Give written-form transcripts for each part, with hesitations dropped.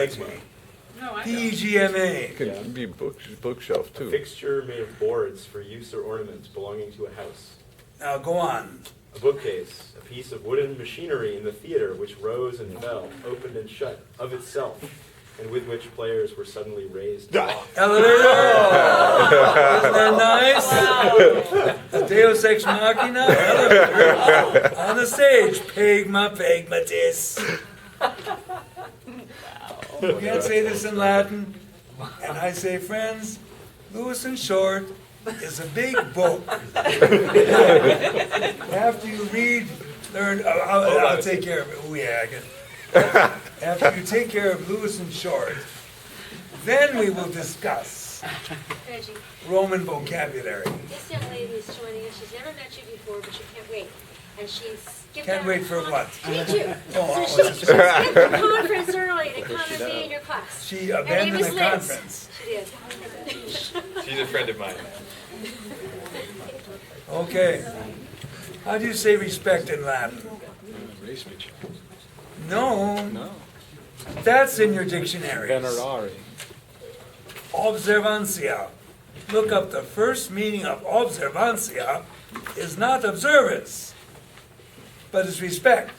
terminology. No, I don't. PGMA. Can be bookshelf A too. fixture made of boards for use or ornaments belonging to a house. Now go on. A bookcase, a piece of wooden machinery in the theater which rose and fell, opened and shut of itself, and with which players were suddenly raised to walk. Elevator. Isn't that nice? A Deus Ex Machina. Elevator. On the stage, Pegma Pegmatis. You can't say this in Latin. And I say, friends, Lewis and Short is a big book. After you learn, I'll take care of it. Oh yeah, I can. After you take care of Lewis and Short, then we will discuss Reggie, Roman vocabulary. this young lady is joining us. She's never met you before, but she can't wait. And she's skipped Can't out wait on for the what? Meet you. Oh, So she skipped the conference early to come and be in your class. She Her name abandoned is the Liz. conference. She did. She's a friend of mine. Okay. How do you say respect in Latin? No, No. that's in your dictionary. Venerare. Observancia. Look up the first meaning of observancia is not observance, but it's respect.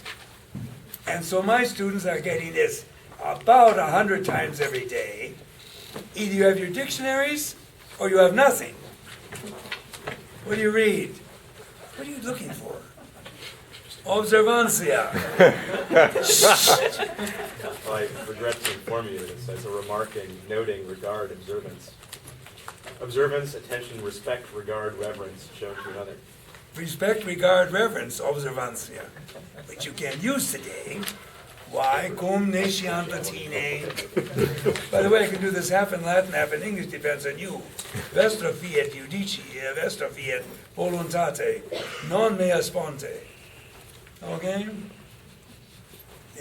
And so my students are getting this about 100 times every day. Either you have your dictionaries or you have nothing. What do you read? What are you looking for? Observancia. Well, I regret to inform you this as a remarking, noting, regard, observance. Observance, attention, respect, regard, reverence shown to another. Respect, regard, reverence, observancia, which you can't use today. Why? Cum nesciant Latine. By the way, I can do this half in Latin, half in English, depends on you. Vestra fiat judici, vestra fiat voluntate, non mea sponte. Okay?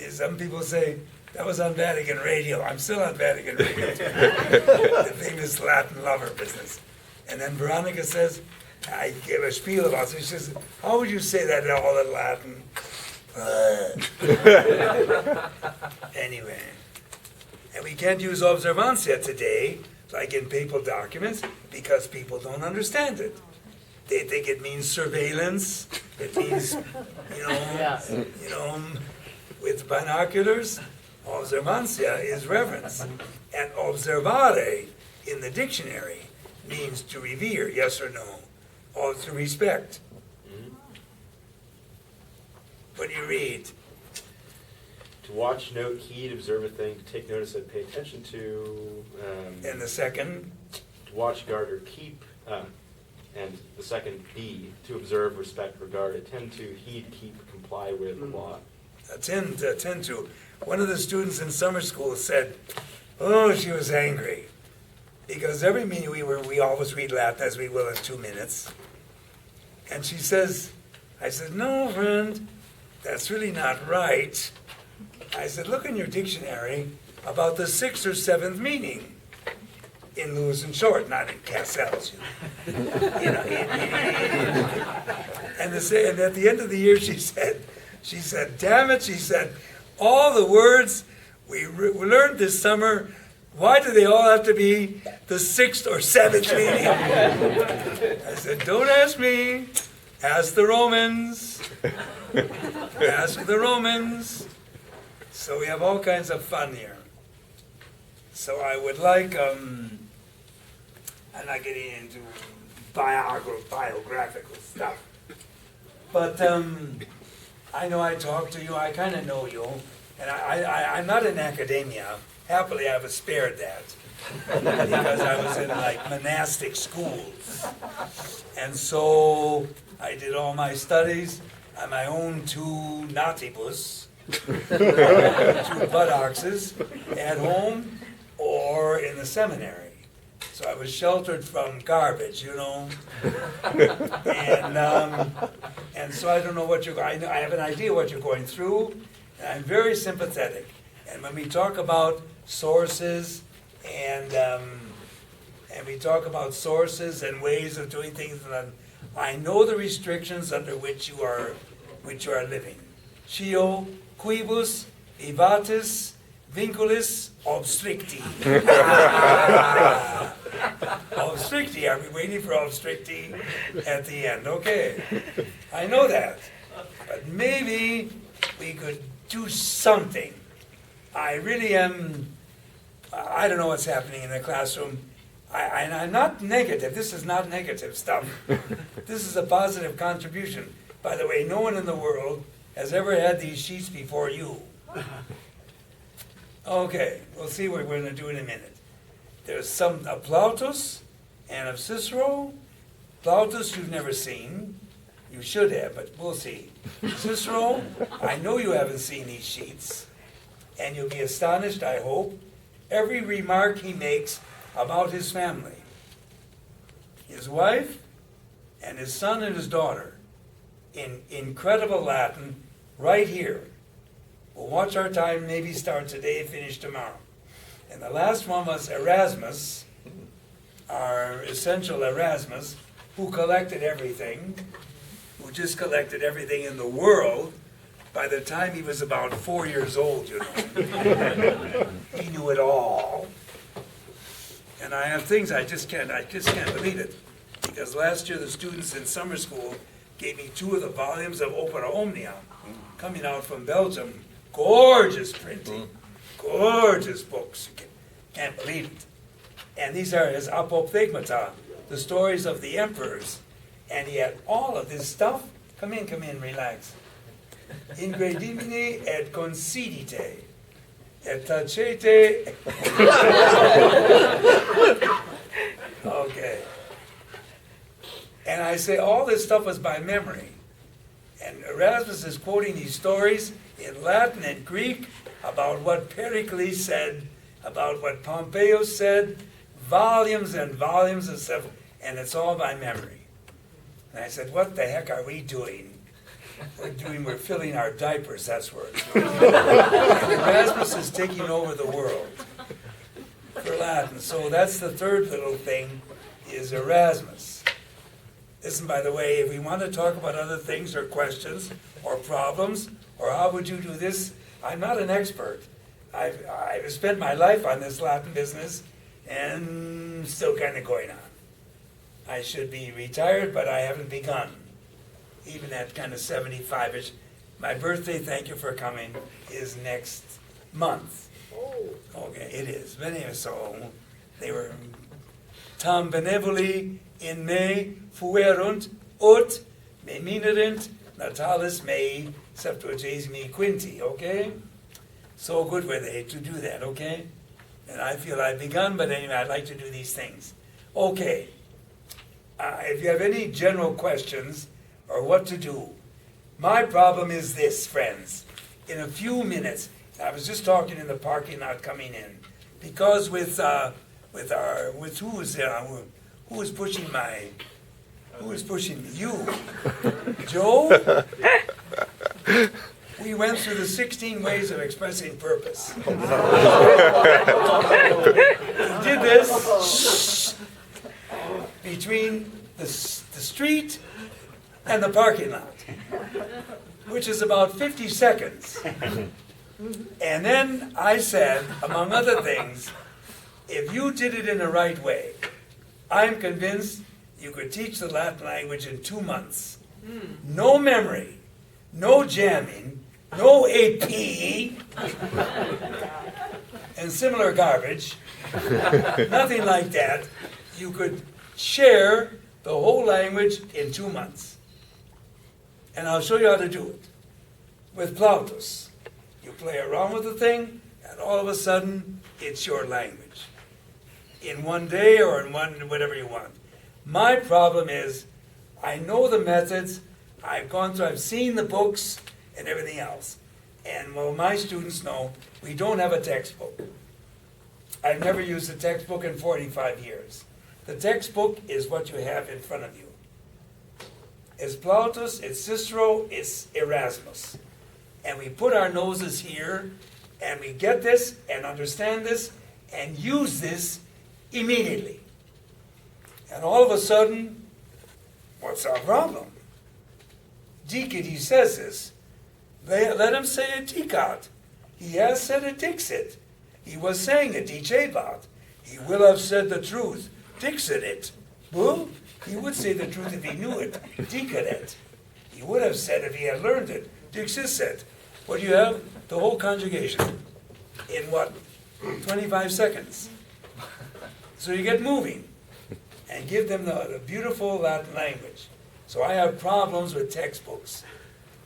Some people say, that was on Vatican Radio. I'm still on Vatican Radio. The famous Latin lover business. And then Veronica says, I gave a spiel about it. She says, how would you say that all in Latin? Anyway. And we can't use observancia today, like in papal documents, because people don't understand it. They think it means surveillance. It means, you know, with binoculars. Observancia is reverence. And observare in the dictionary means to revere, yes or no, or to respect. What do you read? To watch, note, heed, observe a thing, to take notice of, pay attention to. And the second, To watch, guard, or keep. And the second, be, to observe, respect, regard, attend to, heed, keep, comply with the law. attend to. One of the students in summer school said, oh, she was angry. Because every meeting we always read Latin as we will in 2 minutes. And she says, I said, no, friend, that's really not right. I said, look in your dictionary about the 6th or 7th meaning in Lewis and Short, not in Cassell's. You know, and at the end of the year, she said, damn it, she said, all the words we learned this summer, why do they all have to be the 6th or 7th meaning? I said, don't ask me, ask the Romans. Ask the Romans. So we have all kinds of fun here. So I would like, I'm not getting into biographical stuff, but I know I talk to you, I kind of know you, and I'm not in academia. Happily, I was spared that because I was in like monastic schools, and so I did all my studies on my own 2 natibus, 2 buttocks, at home or in the seminary. So I was sheltered from garbage, you know. And so I don't know what I have an idea what you're going through, and I'm very sympathetic. And when we talk about sources and we talk about sources and ways of doing things, and I know the restrictions under which you are living. Cio quibus vivatis vinculus obstricti. Obstricti, are we waiting for obstricti at the end? Okay, I know that. But maybe we could do something. I really am, I don't know what's happening in the classroom. And I'm not negative. This is not negative stuff. This is a positive contribution. By the way, no one in the world has ever had these sheets before you. Okay, we'll see what we're going to do in a minute. There's some of Plautus and of Cicero. Plautus you've never seen. You should have, but we'll see. Cicero, I know you haven't seen these sheets. And you'll be astonished, I hope, every remark he makes about his family. His wife and his son and his daughter in incredible Latin right here. We'll watch our time maybe start today, finish tomorrow. And the last one was Erasmus, our essential Erasmus, who collected everything, who just collected everything in the world by the time he was about 4 years old, you know. He knew it all. And I have things I just can't believe it. Because last year the students in summer school gave me 2 of the volumes of Opera Omnia, coming out from Belgium. Gorgeous printing, gorgeous books. You can't believe it. And these are his Apophthegmata, the stories of the emperors. And he had all of this stuff. Come in, relax. Ingredimini et considite, et tacete. Okay. And I say all this stuff was by memory. And Erasmus is quoting these stories in Latin and Greek about what Pericles said, about what Pompeius said, volumes and volumes of stuff, and it's all by memory. And I said, what the heck are we doing? We're filling our diapers, that's where it's going. Erasmus is taking over the world for Latin. So that's the third little thing, is Erasmus. Listen, by the way, if we want to talk about other things or questions or problems, or how would you do this, I'm not an expert. I've spent my life on this Latin business and still kind of going on. I should be retired, but I haven't begun. Even at kind of 75-ish. My birthday, thank you for coming, is next month. Okay, it is. But anyway, so they were tam benevoli in me fuerunt ut me minerint natalis mei septuagesimi quinti, okay? So good were they to do that, okay? And I feel I've begun, but anyway, I'd like to do these things. Okay. If you have any general questions or what to do, my problem is this, friends. In a few minutes, I was just talking in the parking lot coming in, because who is pushing me? You, Joe. We went through the 16 ways of expressing purpose. We did this between the street and the parking lot, which is about 50 seconds. And then I said, among other things, if you did it in the right way, I'm convinced you could teach the Latin language in 2 months. No memory, no jamming, no AP, and similar garbage. Nothing like that. You could share the whole language in 2 months. And I'll show you how to do it. With Plautus, you play around with the thing, and all of a sudden, it's your language. In 1 day or in whatever you want. My problem is, I know the methods, I've seen the books and everything else. And well, my students know we don't have a textbook. I've never used a textbook in 45 years. The textbook is what you have in front of you. It's Plautus, it's Cicero, it's Erasmus. And we put our noses here, and we get this, and understand this, and use this immediately. And all of a sudden, what's our problem? Dicit, he says this. Let him say it, dicat. He has said it Dixit. He was saying it, Dicebat. He will have said the truth. Dixit it. Well, he would say the truth if he knew it. Dicadet. He would have said if he had learned it. Dixit. What do you have? The whole conjugation. In what? 25 seconds. So you get moving and give them the beautiful Latin language. So I have problems with textbooks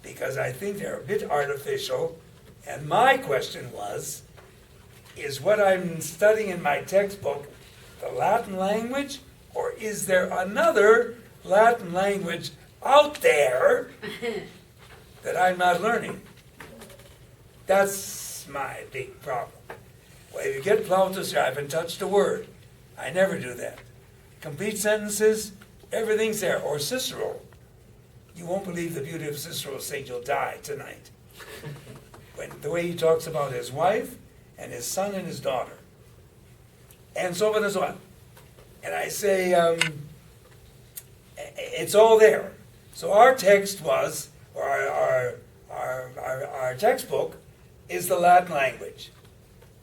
because I think they're a bit artificial. And my question was, is what I'm studying in my textbook the Latin language, or is there another Latin language out there that I'm not learning? That's my big problem. Well, if you get Plautus here, I haven't touched a word. I never do that. Complete sentences, everything's there. Or Cicero. You won't believe the beauty of Cicero saying you'll die tonight. When the way he talks about his wife and his son and his daughter. And so on and so on. And I say, it's all there. So our text was, or our textbook is the Latin language.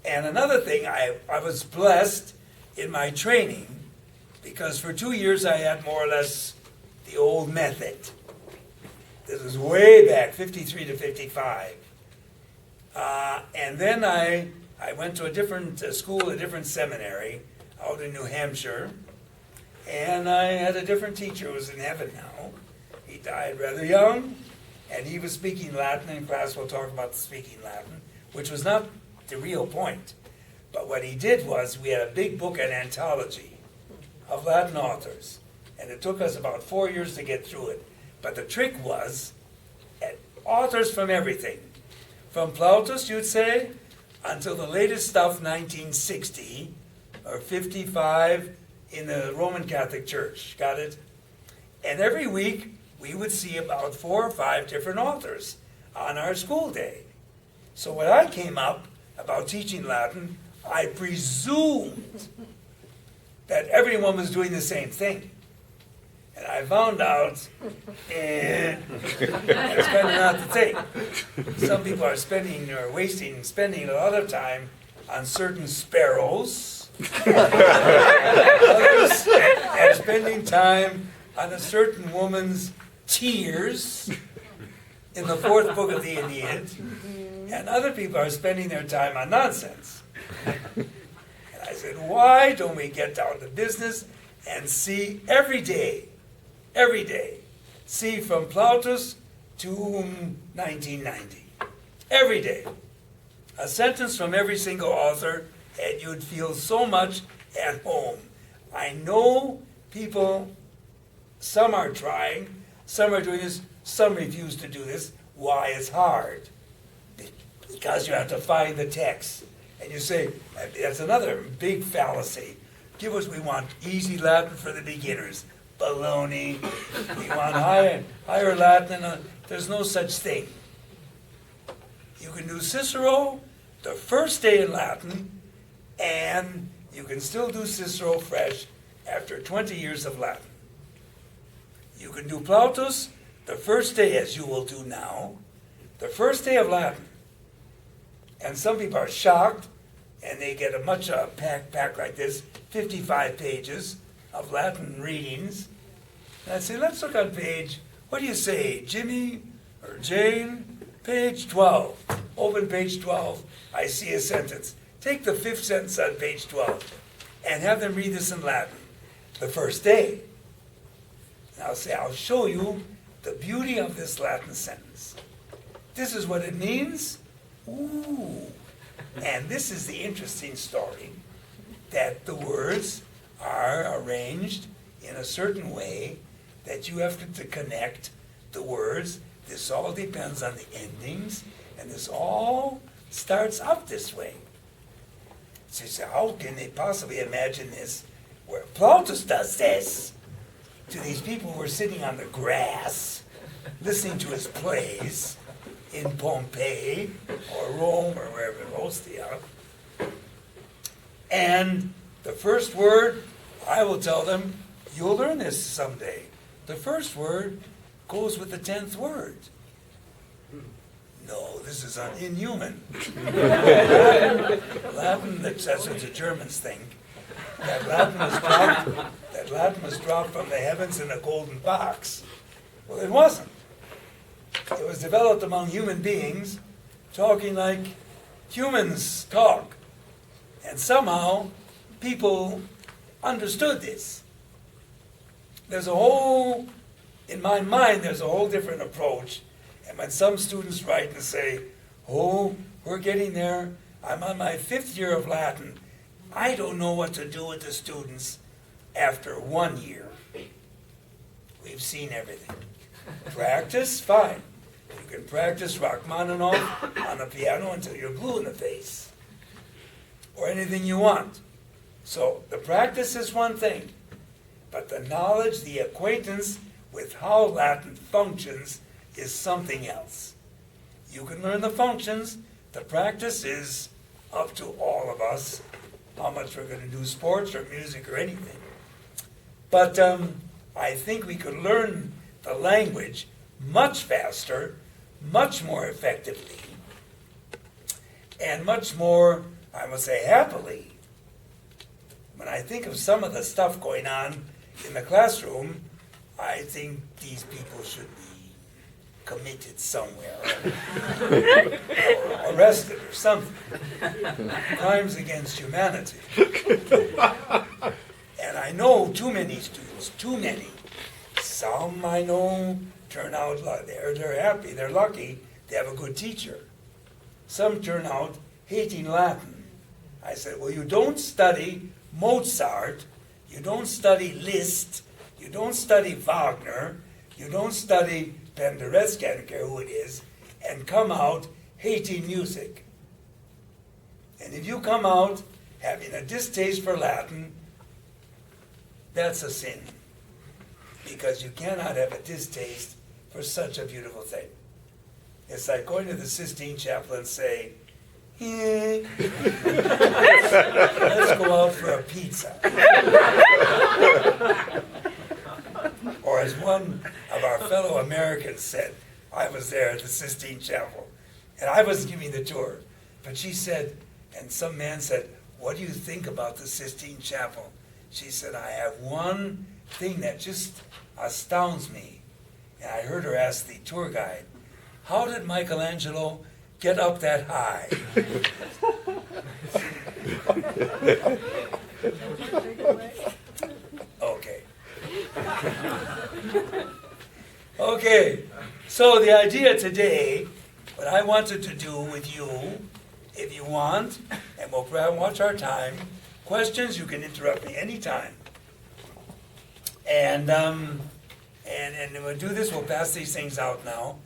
And another thing, I was blessed in my training because for 2 years I had more or less the old method. This was way back, 53 to 55. And then I went to a different school, a different seminary out in New Hampshire. And I had a different teacher who was in heaven now. He died rather young. And he was speaking Latin in class. We'll talk about speaking Latin, which was not the real point. But what he did was, we had a big book, an anthology of Latin authors. And it took us about 4 years to get through it. But the trick was, authors from everything. From Plautus, you'd say, until the latest stuff, 1960 or 55 in the Roman Catholic Church. Got it? And every week, we would see about 4 or 5 different authors on our school day. So when I came up about teaching Latin, I presumed that everyone was doing the same thing. And I found out, that's kind of not the thing. Some people are spending a lot of time on certain sparrows. Others are spending time on a certain woman's tears in the 4th book of the Aeneid. And other people are spending their time on nonsense. And I said, why don't we get down to business and see every day, see from Plautus to 1990, every day, a sentence from every single author, and you'd feel so much at home. I know people, some are trying, some are doing this, some refuse to do this. Why? It's hard. Because you have to find the text. And you say, that's another big fallacy. We want easy Latin for the beginners. Baloney. We want higher Latin. There's no such thing. You can do Cicero the first day in Latin, and you can still do Cicero fresh after 20 years of Latin. You can do Plautus the first day, as you will do now, the first day of Latin. And some people are shocked, and they get a much pack like this, 55 pages of Latin readings. And I say, let's look on page, what do you say, Jimmy or Jane? Page 12. Open page 12. I see a sentence. Take the 5th sentence on page 12 and have them read this in Latin the first day. And I'll say, I'll show you the beauty of this Latin sentence. This is what it means. Ooh. And this is the interesting story, that the words are arranged in a certain way that you have to connect the words. This all depends on the endings, and this all starts up this way. So you say, how can they possibly imagine this? Where Plautus does this to these people who are sitting on the grass, listening to his plays in Pompeii or Rome or wherever, Ostia. And the first word, I will tell them, you'll learn this someday. The first word goes with the 10th word. No, this is inhuman. Latin, that's what the Germans think. That Latin was dropped from the heavens in a golden box. Well, it wasn't. It was developed among human beings talking like humans talk. And somehow people understood this. In my mind, there's a whole different approach. And when some students write and say, oh, we're getting there, I'm on my 5th year of Latin, I don't know what to do with the students after 1 year. We've seen everything. Practice, fine. You can practice Rachmaninoff on the piano until you're blue in the face. Or anything you want. So the practice is one thing, but the knowledge, the acquaintance with how Latin functions is something else. You can learn the functions. The practice is up to all of us, how much we're going to do sports or music or anything. But I think we could learn the language much faster, much more effectively, and much more, I would say, happily. When I think of some of the stuff going on in the classroom, I think these people should be committed somewhere, or arrested or something. Crimes against humanity. And I know too many students, too many. Some I know turn out, they're happy, they're lucky, they have a good teacher. Some turn out hating Latin. I said, well, you don't study Mozart, you don't study Liszt, you don't study Wagner, you don't study Penderecki, I don't care who it is, and come out hating music. And if you come out having a distaste for Latin, that's a sin. Because you cannot have a distaste for such a beautiful thing. It's like going to the Sistine Chapel and say, let's go out for a pizza. Or as one of our fellow Americans said, I was there at the Sistine Chapel, and I was giving the tour, but she said, and some man said, what do you think about the Sistine Chapel? She said, I have one thing that just astounds me. And I heard her ask the tour guide, how did Michelangelo get up that high? Okay. Okay, so the idea today, what I wanted to do with you, if you want, and we'll watch our time, questions, you can interrupt me anytime. And we'll do this, we'll pass these things out now.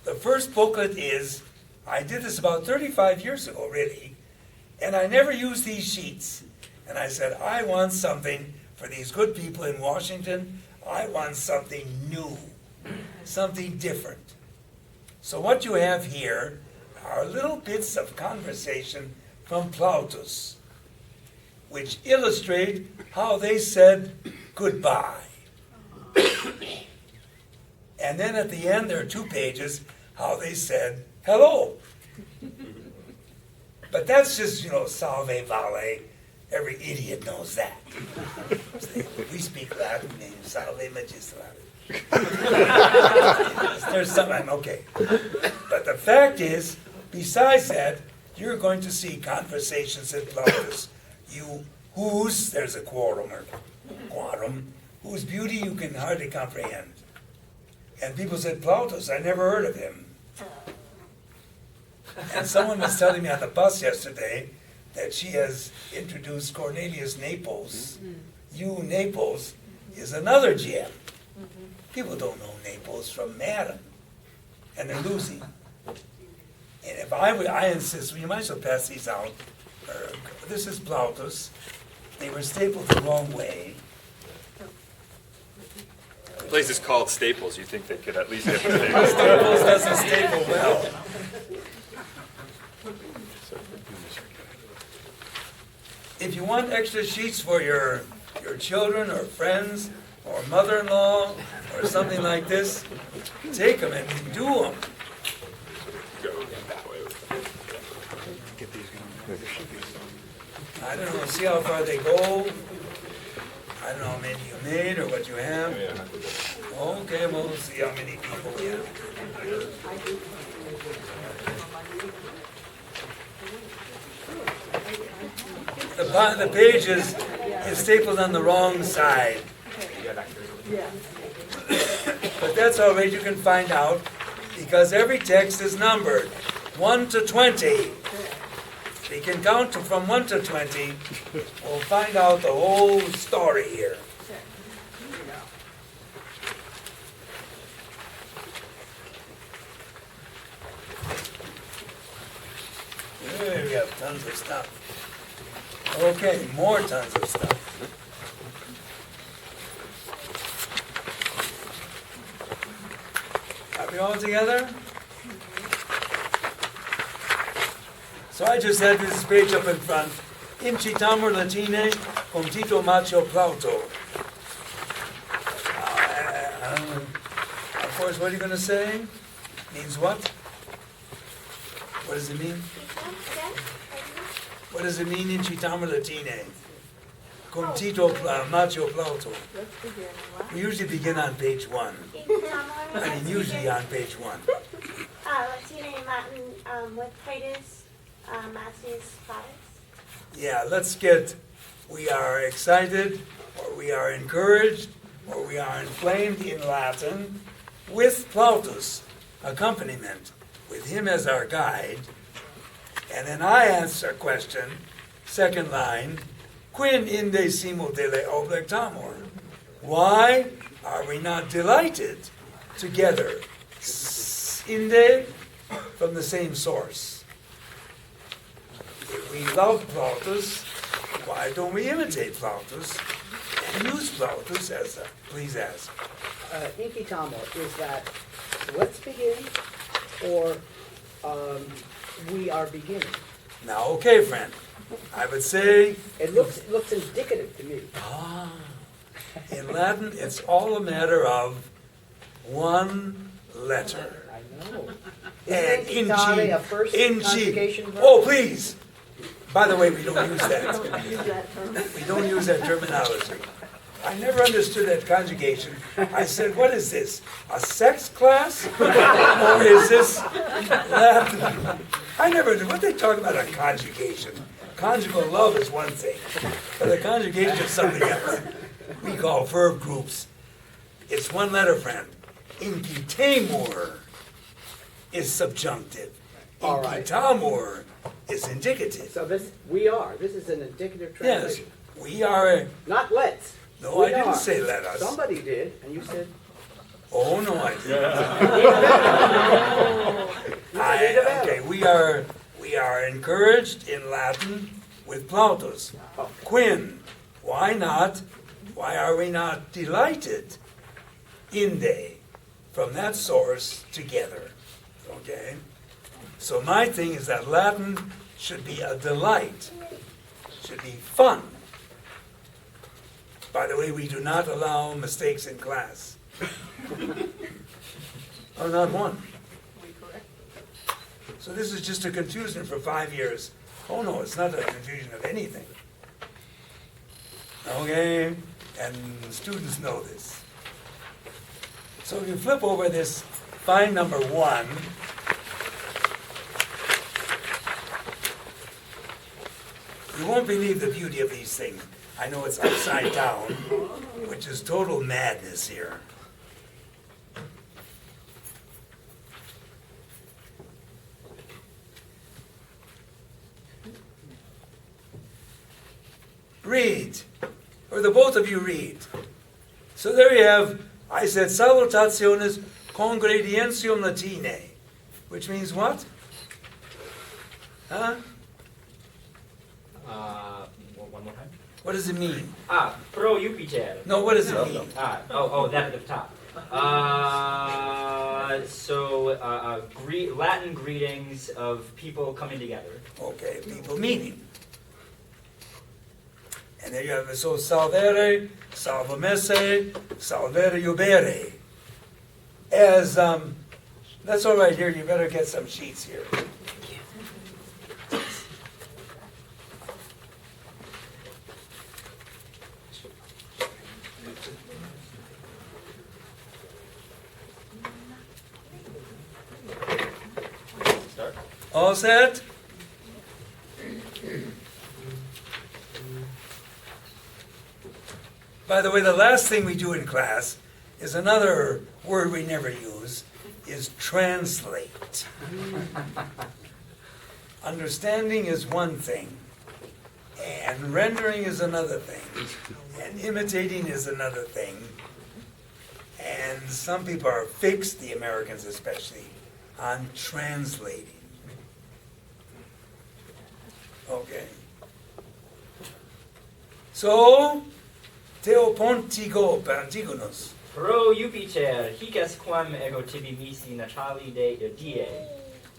The first booklet is, I did this about 35 years ago, really, and I never used these sheets. And I said, I want something for these good people in Washington. I want something new, something different. So what you have here are little bits of conversation from Plautus, which illustrate how they said goodbye. And then at the end, there are 2 pages, how they said hello. But that's just, salve vale. Every idiot knows that. We speak Latin, name salve magistrale. There's something, okay. But the fact is, besides that, you're going to see conversations in Plautus. There's a quorum, whose beauty you can hardly comprehend. And people said, Plautus, I never heard of him. And someone was telling me on the bus yesterday that she has introduced Cornelius Nepos. Naples is another gem. People don't know Naples from Madden, and they're losing. And if I insist, you might as well pass these out. This is Plautus. They were stapled the wrong way. The place is called Staples. You think they could at least get the Staples? Staples doesn't staple well. If you want extra sheets for your children or friends or mother-in-law or something like this, take them and do them. I don't know, see how far they go. I don't know how many you made or what you have. Okay, well, we'll see how many people we have. The page is stapled on the wrong side. But that's all right, you can find out, because every text is numbered, 1 to 20. We can count from 1 to 20. We'll find out the whole story here. Here we have tons of stuff. Okay, more tons of stuff. Are we all together? So I just had this page up in front. Incitamur Latine cum Tito Macho Plauto. Of course, what are you going to say? Means what? What does it mean? What does it mean, Incitamur Latine? Cum Tito Macho Plauto. We usually begin on page 1. I mean, usually on page 1. Latina and Latin with Titus, Matthias, Plautus. Yeah, let's get, we are excited, or we are encouraged, or we are inflamed in Latin with Plautus, accompaniment, with him as our guide. And then I answer a question, second line, quin inde simo dele oblectamur? Why are we not delighted together? Inde, from the same source. If we love Plautus, why don't we imitate Plautus and use Plautus as a, please ask. Incitamo, is that let's begin or we are beginning? Now, okay, friend, I would say, It looks indicative to me. in Latin, it's all a matter of one letter. I know. And Isn't incitare a first conjugation verb? Oh, please. By the way, we don't use that. We don't use that terminology. I never understood that conjugation. I said, what is this? A sex class? Or is this Latin? I never knew. What they talk about a conjugation? Conjugal love is one thing, but a conjugation is something else. We call verb groups. It's one letter, friend. Incitamur is subjunctive. All right. Incitamur is indicative. So this is an indicative Yes, translation. we are. Not let's. No, We I didn't are. say let us. Somebody did, and you said, Oh, no, I didn't. Yeah. Okay, we are encouraged in Latin with Plautus. Okay. Quin, why not? Why are we not delighted? Inde, from that source together. Okay? So my thing is that Latin should be a delight, should be fun. By the way, we do not allow mistakes in class. Oh, not one. So this is just a confusion for 5 years. Oh no, it's not a confusion of anything. Okay? And students know this. So if you flip over this, find number 1. You won't believe the beauty of these things. I know it's upside down, which is total madness here. Read, or the both of you read. So there you have, I said, salutationes congredientium Latine, which means what? Huh? One more time. What does it mean? Pro Jupiter. No, what does it mean? That at the top. Latin greetings of people coming together. Okay, people meeting. And there you have, so salvere, salvamesse, salvere jubere. As, that's all right here, you better get some sheets here. All set? By the way, the last thing we do in class is another word we never use, is translate. Understanding is one thing, and rendering is another thing, and imitating is another thing. And some people are fixed, the Americans especially, on translating. Okay. So, Theopontigo Pantigonos. Pro Jupiter, hicas quam ego tibi misi natali de die.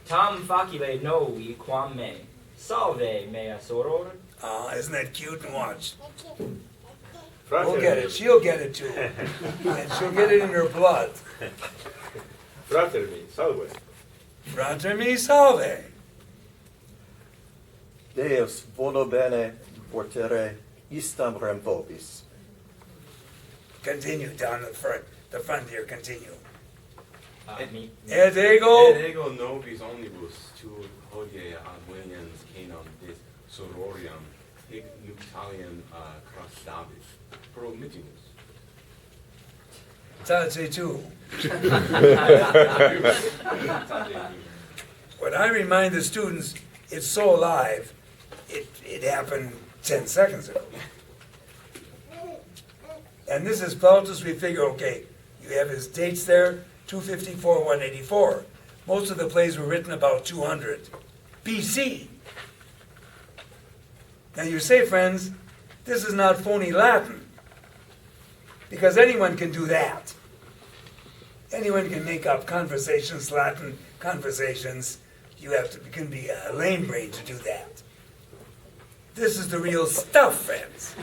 Tam facile novi quam me. Salve mea soror. Isn't that cute? And watch. Frater, We'll get it. She'll get it too. And she'll get it in her blood. Frater mi, salve. Frater mi salve. Deus volo bene portere istam rem vobis. Continue down the front here, continue. Me. Et ego. ego nobis omnibus tu hodie adveniens canum de sororiam hic nuptialiam crastabis pro mittimus. Tate tu. When I remind the students, it's so alive, it happened 10 seconds ago. And this is Plautus, we figure, okay, you have his dates there, 254, 184. Most of the plays were written about 200 BC. Now you say, friends, this is not phony Latin, because anyone can do that. Anyone can make up conversations, Latin conversations. You can be a lame brain to do that. This is the real stuff, friends.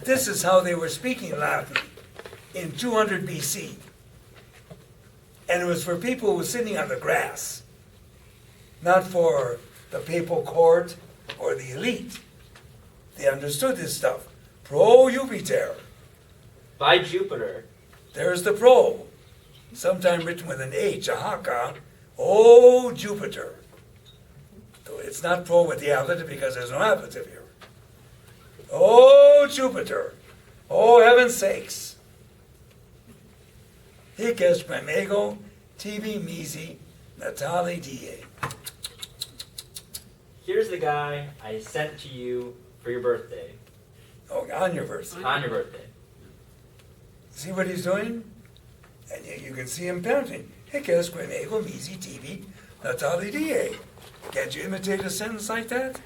This is how they were speaking Latin in 200 BC. And it was for people who were sitting on the grass, not for the papal court or the elite. They understood this stuff. Pro Jupiter. By Jupiter. There's the pro. Sometime written with an H, a haka. Oh, Jupiter. So it's not pro with the ablative because there's no ablative here. Oh, Jupiter. Oh, heaven's sakes. Hic est prem ego, tibi misi, natali die. Here's the guy I sent to you for your birthday. Oh, on your birthday. On your birthday. See what he's doing? And you can see him pounding. Hic est prem ego, misi, tibi, natali die. Can't you imitate a sentence like that?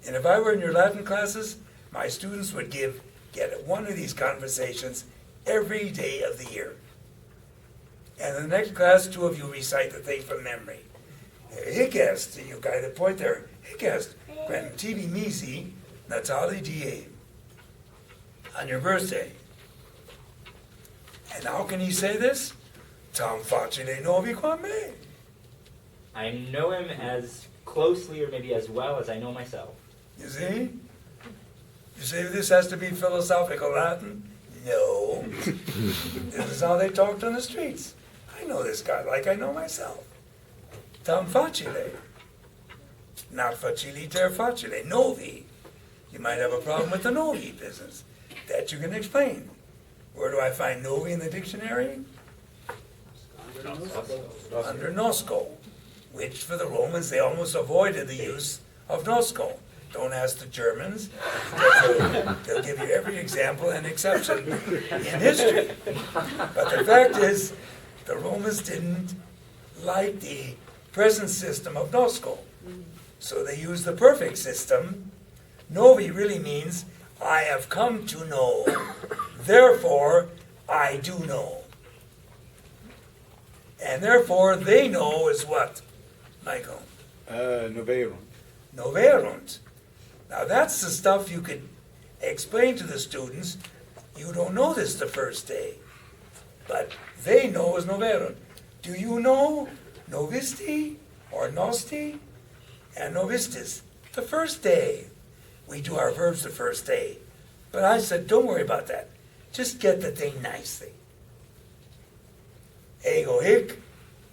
And if I were in your Latin classes, my students would get one of these conversations every day of the year. And in the next class, two of you recite the thing from memory. Hic est, you guy that point there, hic est, quem tibi misi, natali die. On your birthday. And how can he say this? Tam facile novi quam me. I know him as closely or maybe as well as I know myself. You see? You say this has to be philosophical Latin? No. This is how they talked on the streets. I know this guy like I know myself. Tam facile. Not faciliter facile. Novi. You might have a problem with the novi business. That you can explain. Where do I find novi in the dictionary? Under nosco. Which for the Romans, they almost avoided the use of nosco. Don't ask the Germans. They'll give you every example and exception in history. But the fact is, the Romans didn't like the present system of nosco. So they used the perfect system. Novi really means, I have come to know. Therefore, I do know. And therefore, they know is what, Michael? Noverum. Noverunt. Now that's the stuff you could explain to the students. You don't know this the first day, but they know is noverunt. Do you know novisti or nosti and novistis? The first day. We do our verbs the first day. But I said, don't worry about that. Just get the thing nicely. Ego hic,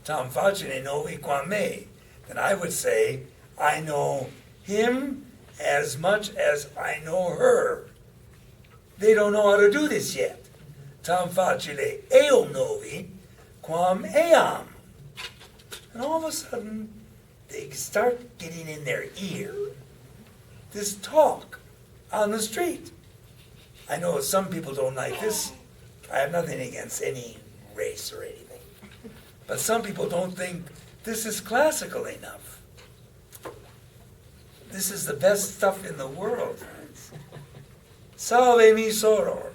tam facile novi quam me, then I would say, I know him as much as I know her. They don't know how to do this yet. Tam facile eo novi quam eam. And all of a sudden, they start getting in their ear this talk on the street. I know some people don't like this. I have nothing against any race or anything. But some people don't think this is classical enough. This is the best stuff in the world, friends. Salve mi soror.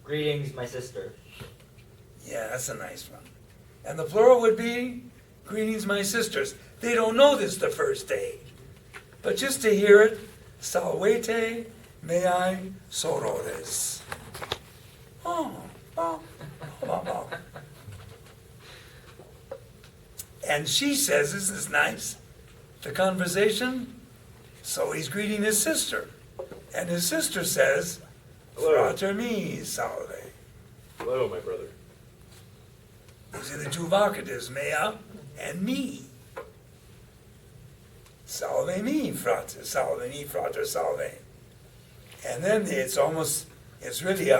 Greetings, my sister. Yeah, that's a nice one. And the plural would be, greetings, my sisters. They don't know this the first day. But just to hear it, salvete meae sorores. Oh. And she says, this is nice, the conversation. So he's greeting his sister. And his sister says, frater mi salve. Hello, my brother. These are the two vocatives, mea and me. Salve mi, frater, salve. And then it's really,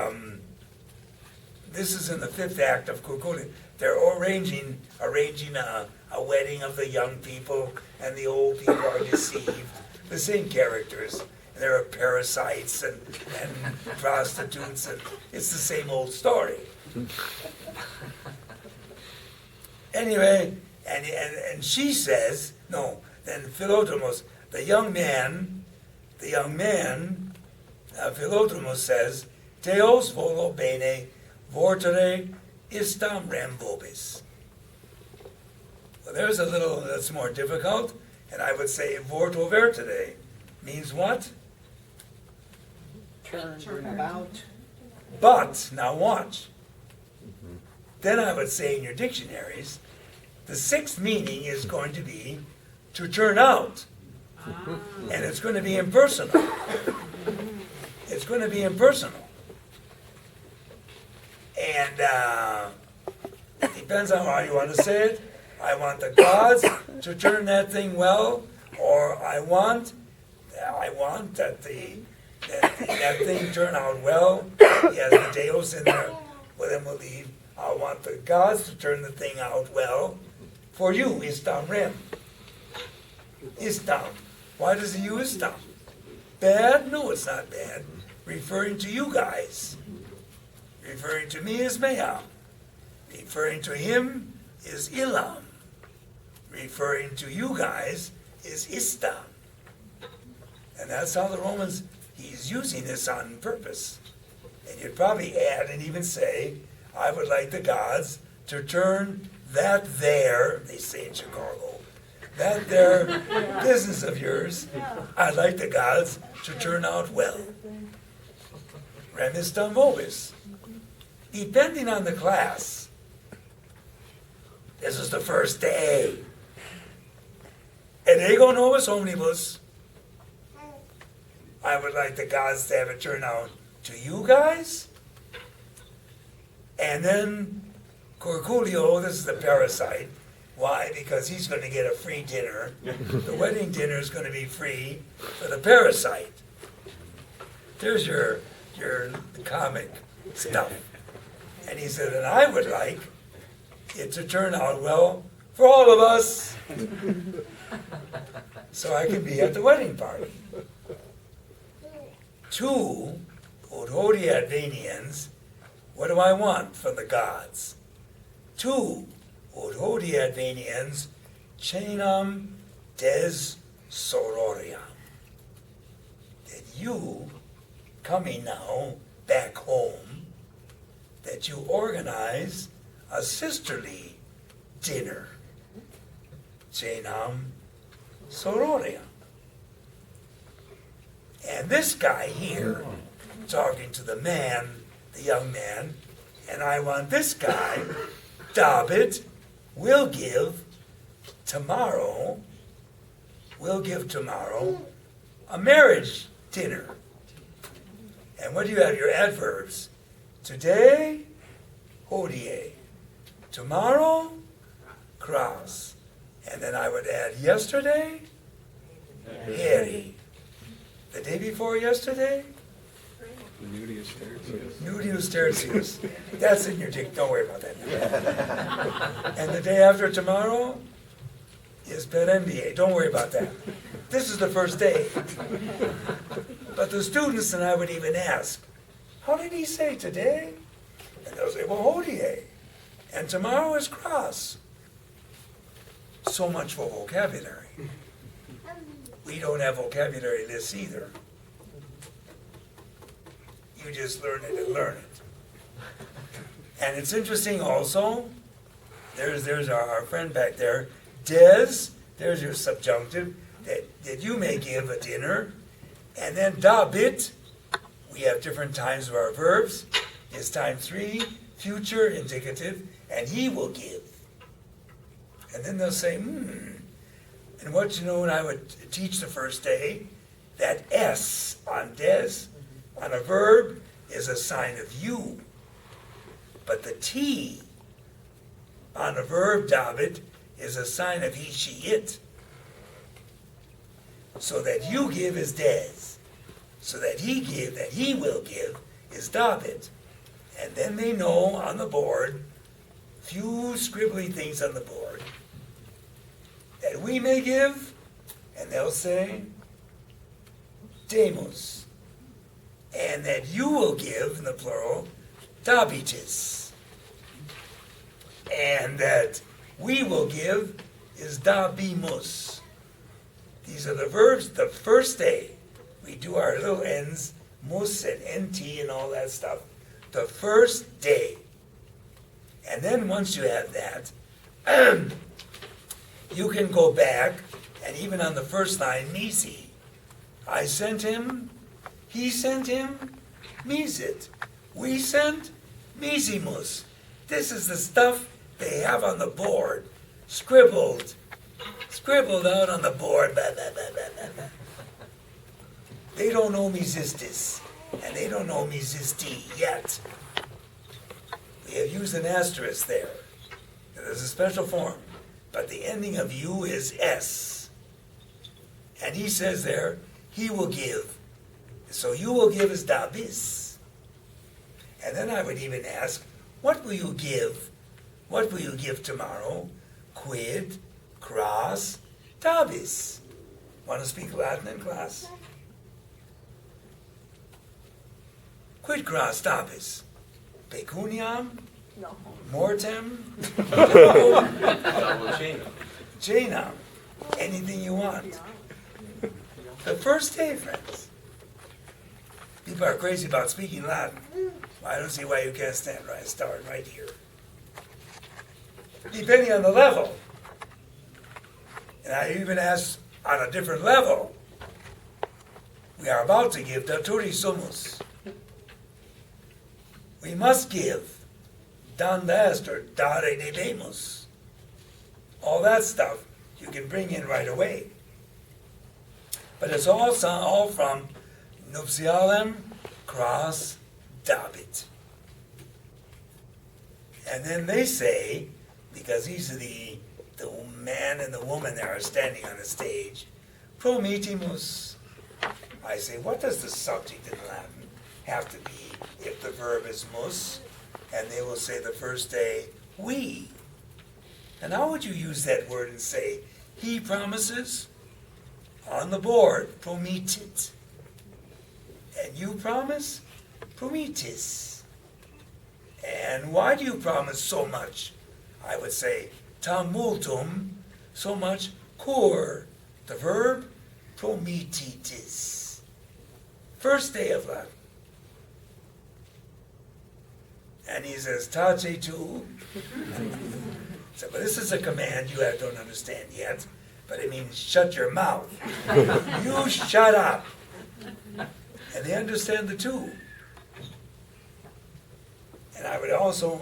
this is in the fifth act of Kurkuli. They're arranging a wedding of the young people, and the old people are deceived. The same characters. There are parasites and prostitutes, and it's the same old story. Anyway, and she says, no, then Philodomos, the young man, Philodomos says, Theos volo bene vortere istam rem vobis. Well, there's a little that's more difficult, and I would say vorto vertere means what? Turn about. But, now watch. Then I would say in your dictionaries, the sixth meaning is going to be to turn out. And it's going to be impersonal. It's going to be impersonal. And it depends on how you want to say it. I want the gods to turn that thing well, or I want that that thing turn out well. He has the Deus in there, well then we'll leave. I want the gods to turn the thing out well. For you, Istam Rem. Istam. Why does he use Istam? Bad? No, it's not bad. Referring to you guys. Referring to me is Meam. Referring to him is Ilam. Referring to you guys is Istam. And that's how the Romans, he's using this on purpose. And you'd probably add and even say, I would like the gods to turn that there, they say in Chicago, that there business of yours, I'd like the gods to turn out well. Remistam vobis. Depending on the class, this is the first day. And ego novus omnibus. I would like the gods to have it turn out to you guys. And then Corculio, this is the parasite. Why? Because he's going to get a free dinner. The wedding dinner is going to be free for the parasite. There's your comic stuff. And he said, and I would like it to turn out well for all of us. So I can be at the wedding party. Two, Odhodi Advenians, what do I want from the gods? Two, Odhodi Advenians, Chainam des Sororiam. That you, coming now back home, that you organize a sisterly dinner. Chainam Sororiam. And this guy here, talking to the man, the young man, and I want this guy, David, will give tomorrow a marriage dinner. And what do you have? Your adverbs. Today, hodie. Tomorrow, cross. And then I would add yesterday, heri. The day before yesterday, nudius tertius. That's in your dick, don't worry about that. And the day after tomorrow is perembie, don't worry about that. This is the first day. But the students and I would even ask, how did he say today? And they'll say, well, hodie. And tomorrow is cross. So much for vocabulary. We don't have vocabulary lists either. You just learn it and learn it. And it's interesting also, there's our friend back there, des, there's your subjunctive, that you may give a dinner. And then dabit, we have different times of our verbs. It's time 3, future, indicative, and he will give. And then they'll say, And what you know when I would teach the first day, that S on des, on a verb, is a sign of you. But the T on a verb, dabit, is a sign of he, she, it. So that you give is des. So that he will give is dabit. And then they know on the board, few scribbly things on the board, that we may give, and they'll say, demus. And that you will give, in the plural, dabitis. And that we will give is dabimus. These are the verbs, the first day. We do our little N's, mus and NT and all that stuff. The first day. And then once you have that, you can go back, and even on the first line, misi. I sent him, he sent him, misit. We sent, misimus. This is the stuff they have on the board, scribbled out on the board. Blah, blah, blah, blah, blah, blah. They don't know misistis, and they don't know misisti yet. We have used an asterisk there. There's a special form, but the ending of you is S. And he says there, he will give. So you will give is dabis. And then I would even ask, what will you give? What will you give tomorrow? Quid, cras, dabis. Want to speak Latin in class? Quid cras dabis? Pecuniam? No. Mortem? Chain. Janam? Anything you want. The first day, friends. People are crazy about speaking Latin. I don't see why you can't start right here. Depending on the level. And I even ask on a different level. We are about to give daturi sumus. We must give dan est or dare debemus. All that stuff you can bring in right away. But it's all from nuptialem, cras, dabit. And then they say, because these are the man and the woman that are standing on the stage, prometimus. I say, what does the subject in Latin have to be if the verb is mus? And they will say the first day, we. And how would you use that word and say, he promises? On the board, prometit. And you promise? Prometis. And why do you promise so much? I would say, tam multum, so much, cur. The verb, prometitis. First day of Latin. And he says, tace tu. So, but this is a command you don't understand yet, but it means shut your mouth. You shut up. And they understand the two. And I would also,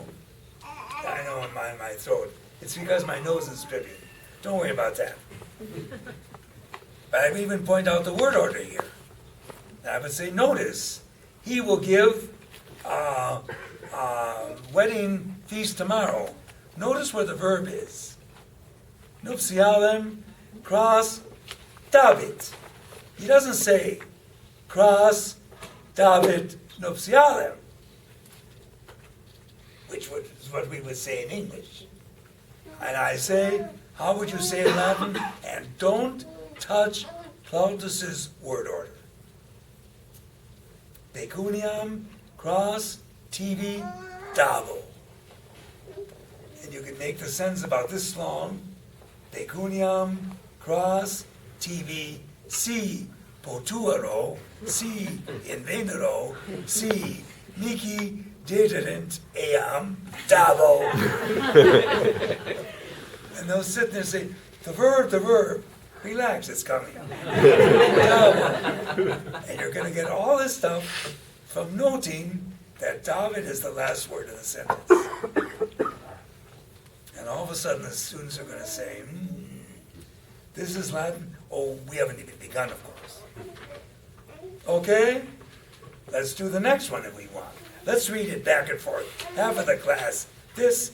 I know in my throat, it's because my nose is dripping. Don't worry about that. But I would even point out the word order here. And I would say, notice, he will give wedding feast tomorrow. Notice where the verb is. nuptialem, cross, David. He doesn't say cross, David, nuptialem, which is what we would say in English. And I say, how would you say in Latin? And don't touch Plautus's word order. Pecuniam, cross, tibi, davo. And you can make the sentence about this long. Pecuniam, cross, tibi, si, potuero, si, invenero, si, mihi, dederent, eam, davo. And they'll sit there and say, the verb, relax, it's coming. And you're going to get all this stuff from noting that David is the last word in the sentence. And all of a sudden the students are going to say, this is Latin? Oh, we haven't even begun, of course. Okay? Let's do the next one if we want. Let's read it back and forth. Half of the class, this,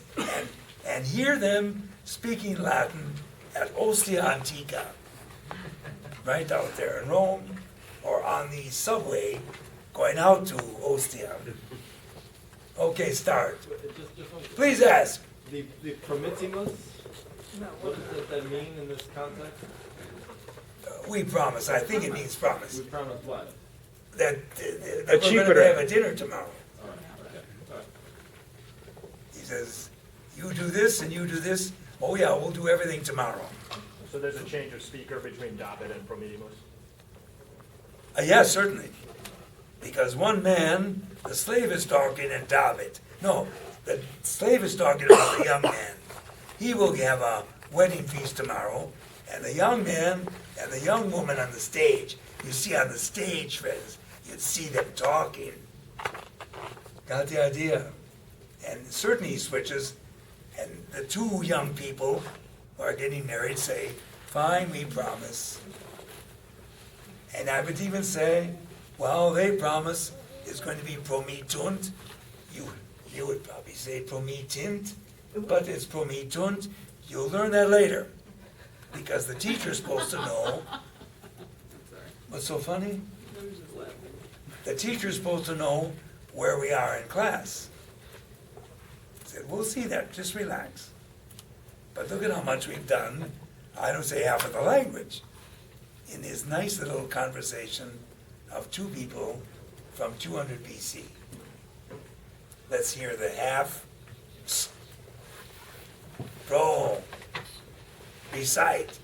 and hear them speaking Latin at Ostia Antica, right out there in Rome, or on the subway going out to Ostia. Okay, start. Please ask. The promittimus, what does that mean in this context? We promise. I think it means promise. We promise what? That we're going to have a dinner tomorrow. All right, okay. All right. He says, you do this and you do this. Oh yeah, we'll do everything tomorrow. So there's a change of speaker between David and Prometheus? Yes, certainly. Because one man, the slave is talking, and David. No, the slave is talking about the young man. He will have a wedding feast tomorrow, and the young man and the young woman on the stage. You see on the stage, friends, you'd see them talking. Got the idea? And certainly he switches, and the two young people who are getting married say, fine, we promise. And I would even say, well, they promise it's going to be prometunt. You would probably say prometint, but it's prometunt. You'll learn that later, because the teacher's supposed to know. What's so funny? The teacher's supposed to know where we are in class. I said, we'll see that, just relax. But look at how much we've done, I don't say half of the language, in this nice little conversation of two people from 200 BC. Let's hear the half. Pro. Recite.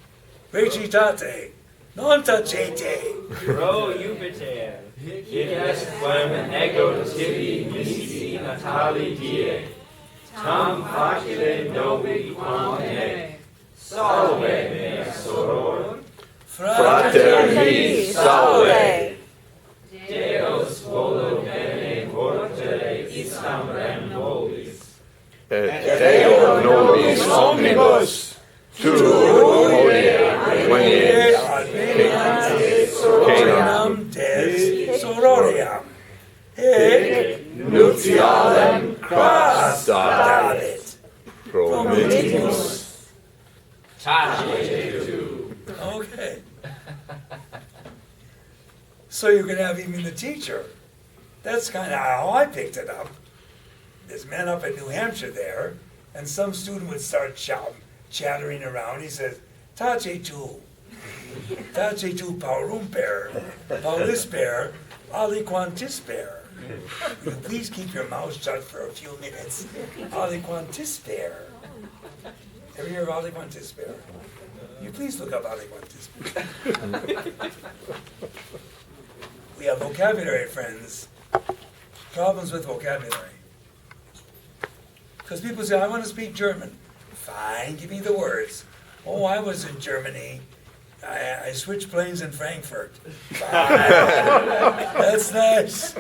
Recitate. Non tacete. Pro Jupiter, hic est quem ego tibi misi natali die, tam facile novi quam me, salve mea soror, Frater mi salve. Deus volo bene portere istam rem nobis, Et Deo nobis omnibus, tu hodie venies Canam des sororiam. Hic nuptialem cras David. Prometheus. Okay. So you can have even the teacher. That's kind of how I picked it up. This man up in New Hampshire there, and some student would start chattering around. He says, Tace tu paurumper, paulisper, aliquantisper. Will you please keep your mouth shut for a few minutes? Aliquantisper. Ever hear of aliquantisper? You please look up aliquantisper. We have vocabulary, friends. Problems with vocabulary. Because people say, I want to speak German. Fine, give me the words. Oh, I was in Germany. I switched planes in Frankfurt. Fine. That's nice.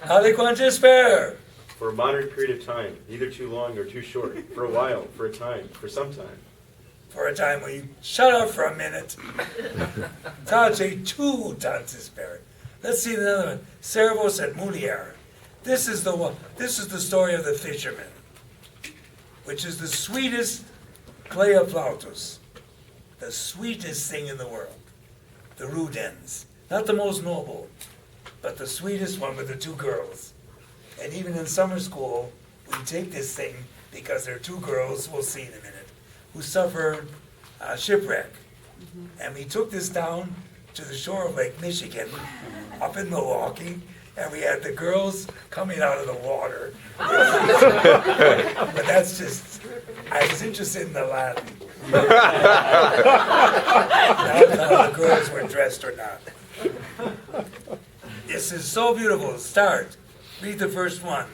Aliquantisper. For a moderate period of time, neither too long nor too short, for a while, for a time, for some time. For a time, will you shut up for a minute? Tace tu tantisper. Let's see another one. Servus et mulier. This is the one. This is the story of the fisherman, which is the sweetest Cleoplautus, the sweetest thing in the world, the Rudens, not the most noble, but the sweetest one with the two girls. And even in summer school, we take this thing because there are two girls, we'll see in a minute, who suffered shipwreck. And we took this down to the shore of Lake Michigan, up in Milwaukee, and we had the girls coming out of the water. But that's just, I was interested in the Latin. Not how the girls were dressed or not. This is so beautiful. Start. Read the first one.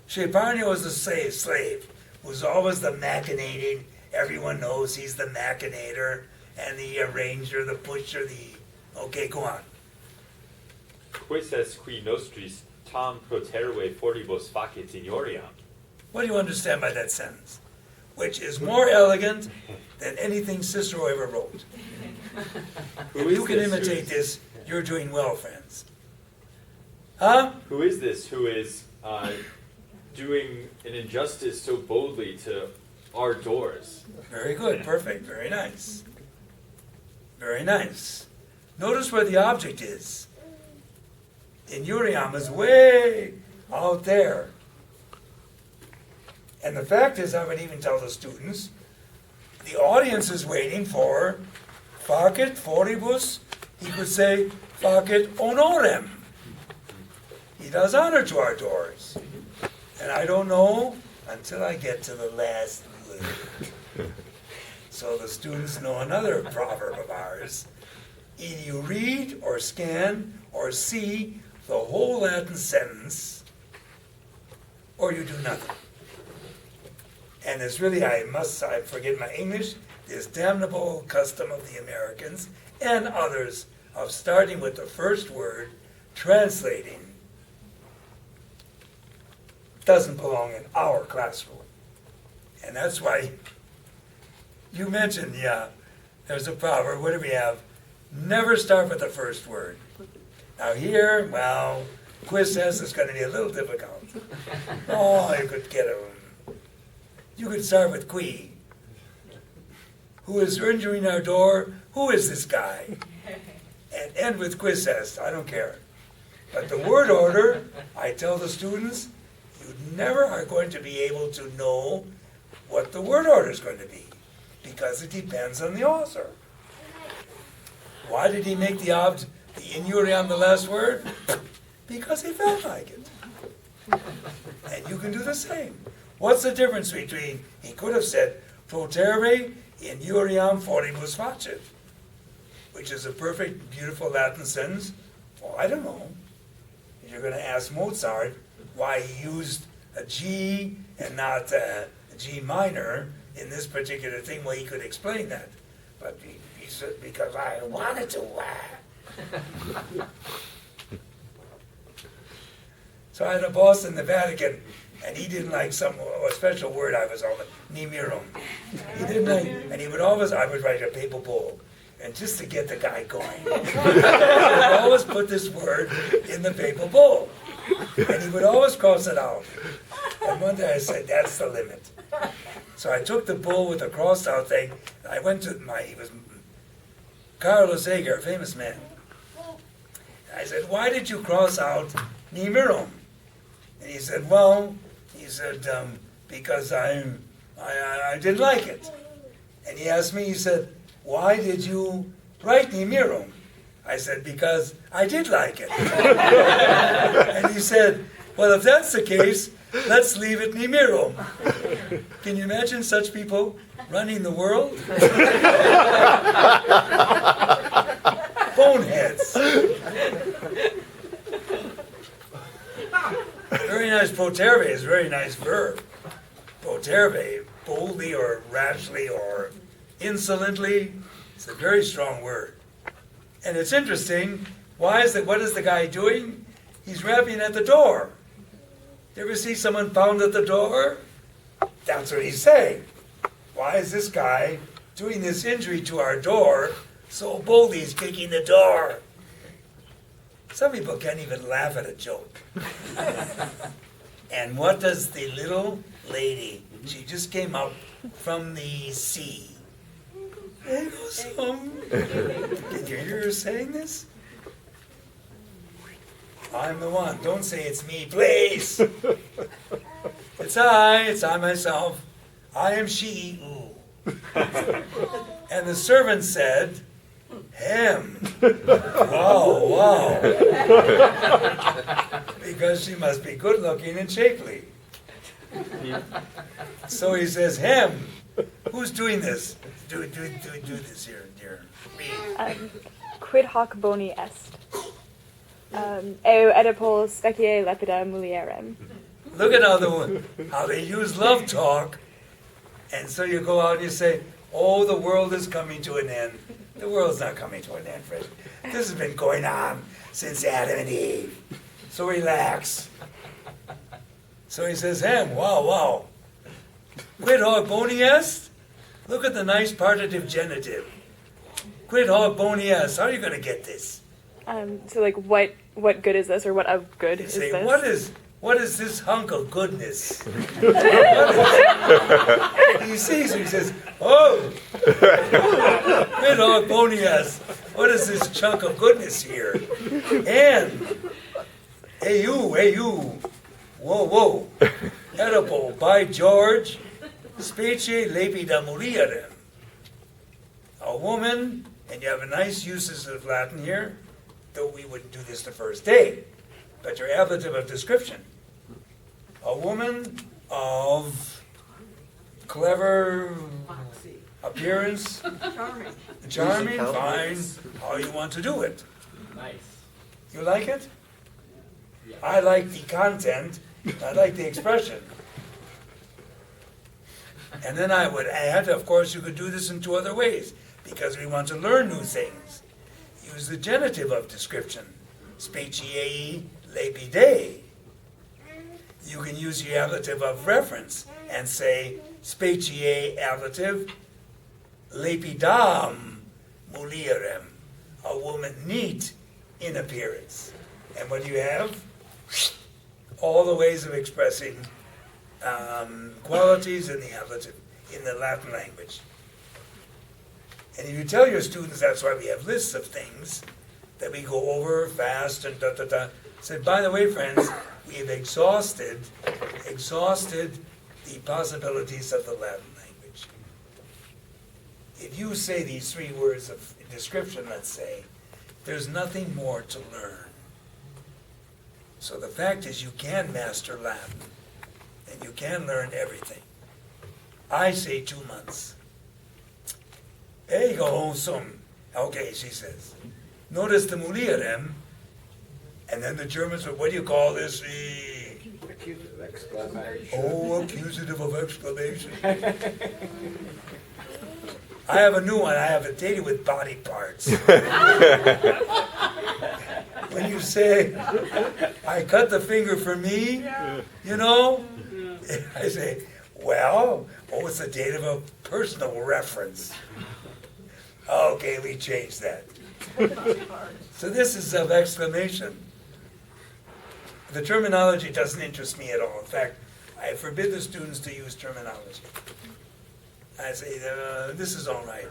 Sheparnio is a slave who's always the machinating. Everyone knows he's the machinator and the arranger, the pusher, Okay, go on. Quis est qui nostris tam proterve fortibus facit signoriam? What do you understand by that sentence? Which is more elegant than anything Cicero ever wrote. If you can imitate this, you're doing well, friends. Huh? Who is this who is doing an injustice so boldly to our doors? Very good, perfect, very nice. Very nice. Notice where the object is. Inuriam is way out there. And the fact is, I would even tell the students, the audience is waiting for facit fortibus. He could say facit honorem. He does honor to our doors. And I don't know until I get to the last word. So the students know another proverb of ours. Either you read or scan or see the whole Latin sentence, or you do nothing. And it's really, I forget my English, this damnable custom of the Americans and others of starting with the first word, translating, doesn't belong in our classroom. And that's why you mentioned, there's a proverb, what do we have? Never start with the first word. Now here, well, Quiz says it's going to be a little difficult. Oh, you could get you could start with qui. Who is entering our door? Who is this guy? And end with quiz says, I don't care. But the word order, I tell the students, you never are going to be able to know what the word order is going to be, because it depends on the author. Why did he make the injury on the last word? Because he felt like it. And you can do the same. What's the difference between, he could have said, proterve injuriam fortibus facit, which is a perfect, beautiful Latin sentence. Well, I don't know. If you're going to ask Mozart why he used a G and not a G minor in this particular thing, well, he could explain that. But he said, because I wanted to. So I had a boss in the Vatican, and he didn't like a special word I was on, nimirum. He didn't like, and he would always, I would write a papal bull, and just to get the guy going, he would always put this word in the papal bull, and he would always cross it out. And one day I said, that's the limit. So I took the bull with the crossed out thing, and I went to he was Carlos Sager, a famous man. And I said, why did you cross out nimirum? And he said, because I didn't like it. And he asked me, he said, why did you write nimirum? I said, because I did like it. And he said, well, if that's the case, let's leave it nimirum. Can you imagine such people running the world? Boneheads. Very nice. Proterve is a very nice verb. Proterve, boldly or rashly or insolently. It's a very strong word. And it's interesting. What is the guy doing? He's rapping at the door. You ever see someone pound at the door? That's what he's saying. Why is this guy doing this injury to our door so boldly? He's kicking the door. Some people can't even laugh at a joke. And what does the little lady. She just came up from the sea. There goes some. Can you hear her saying this? I'm the one. Don't say it's me, please. It's I myself. I am she. Ooh. And the servant said, him. Wow. Because she must be good looking and shapely. So he says, him. Who's doing this? Do this here, dear. Read. Quid hoc boni est. Eo Oedipal specie lepida mulierem. Look at how they use love talk. And so you go out and you say, oh, the world is coming to an end. The world's not coming to an end, Fred. This has been going on since Adam and Eve. So relax. So he says, him, wow. Quid hoc boni est? Look at the nice partitive genitive. Quid hoc boni est. How are you going to get this? So like what good is this, or what of good You is say, this? what is this hunk of goodness? He sees it, he says, oh, quid hoc boni est. What is this chunk of goodness here? And, hey you, whoa, Oedipal, by George, specie lepida mulierem. A woman, and you have a nice uses of Latin here, though we wouldn't do this the first day, but your ablative of description. A woman of clever appearance, charming, fine, how you want to do it. Nice. You like it? I like the content, I like the expression. And then I would add, of course, you could do this in two other ways, because we want to learn new things. Use the genitive of description, specie lepide. You can use the ablative of reference and say, specie ablative lepidam mulierem, a woman neat in appearance. And what do you have? All the ways of expressing qualities in the ablative, in the Latin language. And if you tell your students, that's why we have lists of things that we go over fast and Say, by the way, friends, we have exhausted the possibilities of the Latin language. If you say these 3 words of description, let's say, there's nothing more to learn. So the fact is you can master Latin, and you can learn everything. I say 2 months. Ego sum. Okay, she says. Notice the mulierem, and then the Germans said, what do you call this? Accusative exclamation. Oh, accusative of exclamation. I have a new one. I have it dated with body parts. When you say, I cut the finger for me, you know, I say, well, what was the date of a personal reference? Okay, we changed that. So this is of exclamation. The terminology doesn't interest me at all. In fact, I forbid the students to use terminology. I say, this is all right.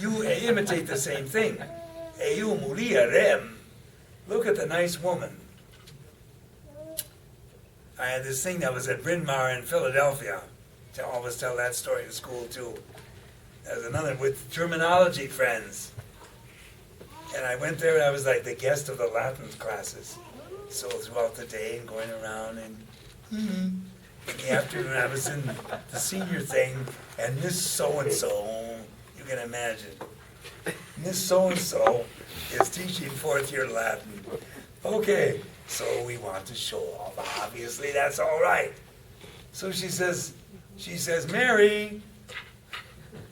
You imitate the same thing. Eu mulierem. Look at the nice woman. I had this thing that was at Bryn Mawr in Philadelphia. I always tell that story in school too. There's another with terminology friends. And I went there and I was like the guest of the Latin classes. So throughout the day and going around and in the afternoon I was in the senior thing and Miss So-and-so, you can imagine, Miss So-and-so is teaching 4th year Latin. Okay, so we want to show off. Obviously that's all right. So she says, Mary,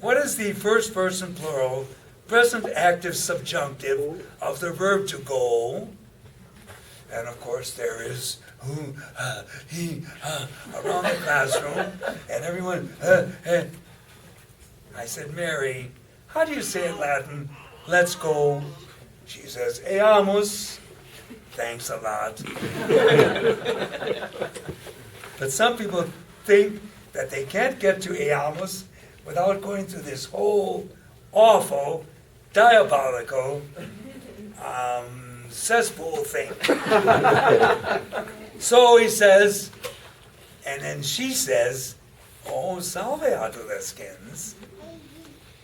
what is the first person plural, present active subjunctive of the verb to go? And of course there is who, he, around the classroom, and everyone, I said, Mary, how do you say in Latin, let's go? She says, eamus. Thanks a lot. But some people think that they can't get to Eamus without going through this whole awful, diabolical cesspool thing. So he says, and then she says, "Oh, salve adolescens."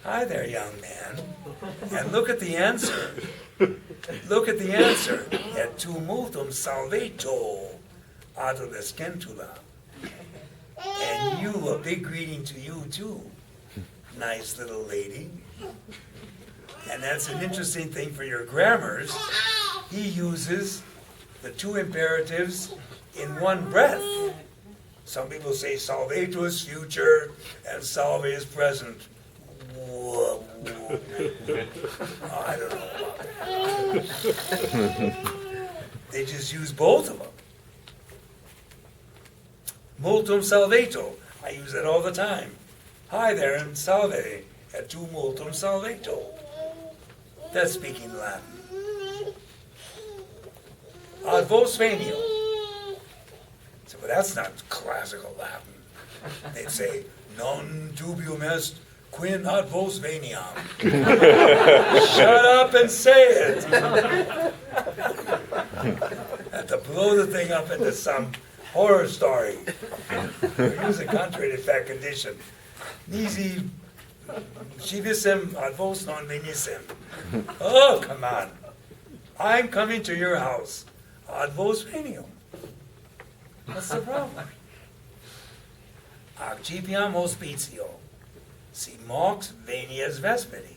Hi there, young man. And look at the answer. Look at the answer. Et tu multum salveto adolescentula. And you, a big greeting to you too, nice little lady. And that's an interesting thing for your grammars. He uses the two imperatives in one breath. Some people say salveto is future and salve is present. Whoa, whoa. Oh, I don't know about that. They just use both of them. Multum salveto. I use it all the time. Hi there, and salve. Et tu multum salveto. That's speaking Latin. Ad vos venio. So, but that's not classical Latin. They'd say, non dubium est quin ad vos veniam. Shut up and say it. Have to blow the thing up into some horror story. Use a contrary fact condition. Nisi civisem ad vos non venissem. Oh, come on. I'm coming to your house. Ad vos venium. What's the problem? Accipiam hospitio. Si mox venias vesperi.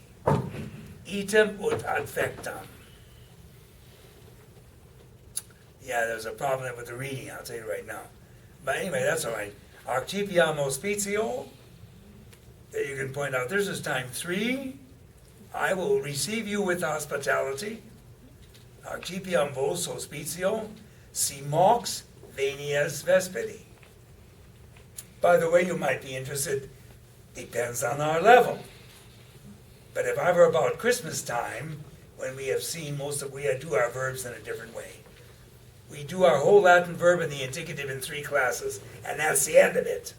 Item ut adfectam. Yeah, there's a problem with the reading, I'll tell you right now. But anyway, that's all right. Accipiam hospitio. There you can point out, this is time 3. I will receive you with hospitality. Accipiam vos hospitio. Si mox venias vesperi. By the way, you might be interested, depends on our level. But if I were about Christmas time, when we have seen we do our verbs in a different way. We do our whole Latin verb and the indicative in 3 classes, and that's the end of it.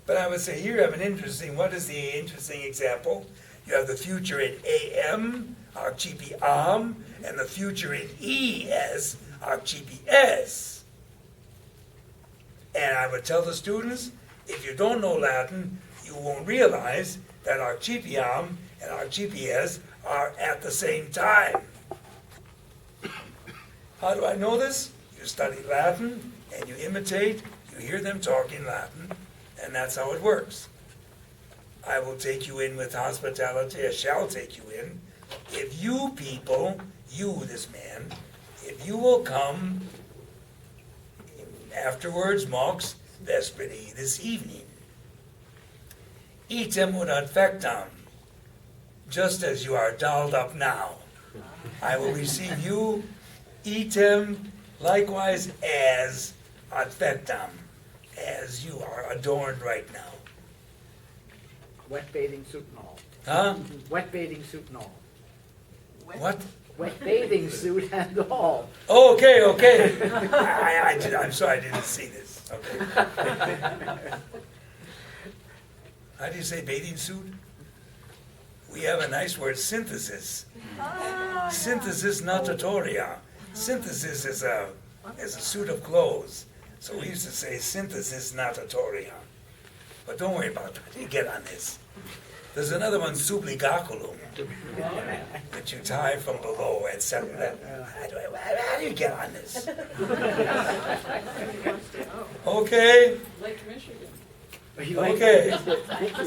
But I would say here you have what is the interesting example? You have the future in am, accipiam, and the future in es, accipies. And I would tell the students, if you don't know Latin, you won't realize that accipiam and accipies are at the same time. How do I know this? You study Latin and you imitate, you hear them talking Latin, and that's how it works. I will take you in with hospitality, I shall take you in. If you people, this man, if you will come afterwards, mox vesperi, this evening, item ut adfectam, just as you are dolled up now, I will receive you, item, likewise as adfectam, as you are adorned right now. Wet bathing suit and all. Huh? Wet bathing suit and all. What? Wet bathing suit and all. Okay. I'm sorry I didn't see this. Okay. How do you say bathing suit? We have a nice word, synthesis. Synthesis natatoria. Synthesis is a suit of clothes. So we used to say synthesis natatoria. But don't worry about that. You get on this. There's another one, subligaculum, that you tie from below, etc. How do you get on this? Okay. Lake Michigan. Okay.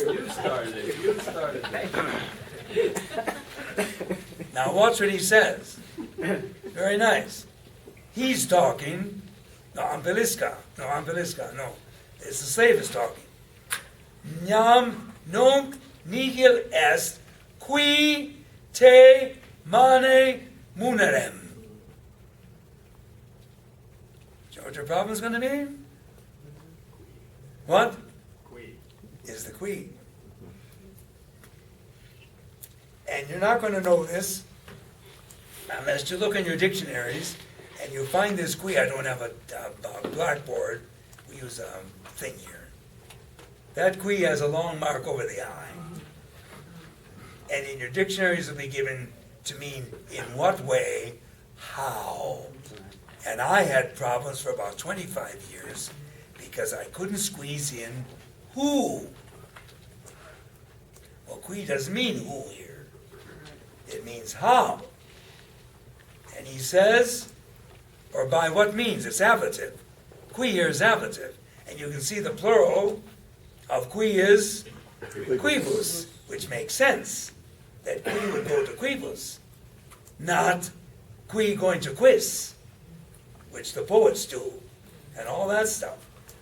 You started it. Now watch what he says. Very nice. He's talking. No. It's the slave is talking. Nam nunc nihil est qui te mane munerem. Do you know what your problem is going to be? What? Qui. Is the qui. And you're not going to know this unless you look in your dictionaries and you find this qui. I don't have a blackboard use a thing here. That qui has a long mark over the I. And in your dictionaries it'll be given to mean in what way, how. And I had problems for about 25 years because I couldn't squeeze in who. Well, qui doesn't mean who here. It means how. And he says, or by what means? It's ablative. Qui here is ablative. And you can see the plural of qui is quibus, which makes sense. That qui would go to quibus, not qui going to quis, which the poets do, and all that stuff.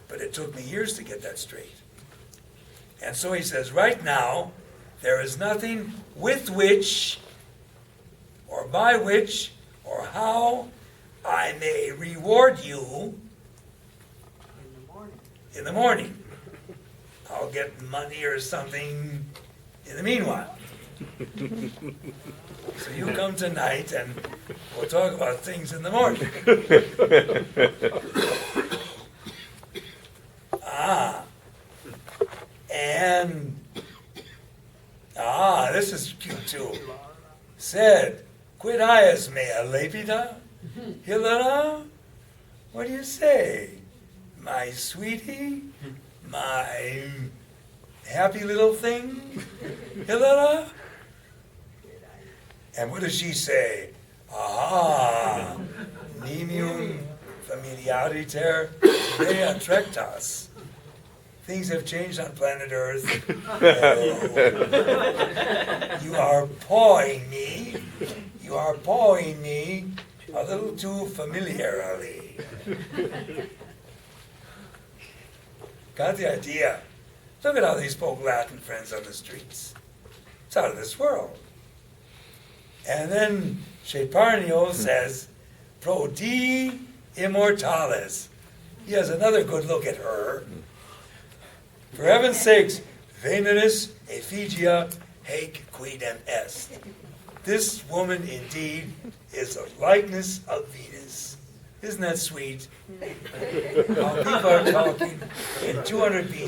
But it took me years to get that straight. And so he says, right now, there is nothing with which, or by which, or how I may reward you in the morning. I'll get money or something in the meanwhile. So you come tonight and we'll talk about things in the morning. This is cute too. Said, quid ias mea lepida? Hilera? What do you say? My sweetie? My happy little thing? Hilera? And what does she say? Aha! Nimium familiariter rea trectas. Things have changed on planet Earth. You are pawing me. You are pawing me a little too familiarly. Got the idea? Look at how they spoke Latin, friends, on the streets. It's out of this world. And then Sheparnio says, pro di immortales. He has another good look at her. For heaven's sakes, Veneris effigia haec quidem est. This woman indeed is a likeness of Venus. Isn't that sweet? How people are talking in 200 BC.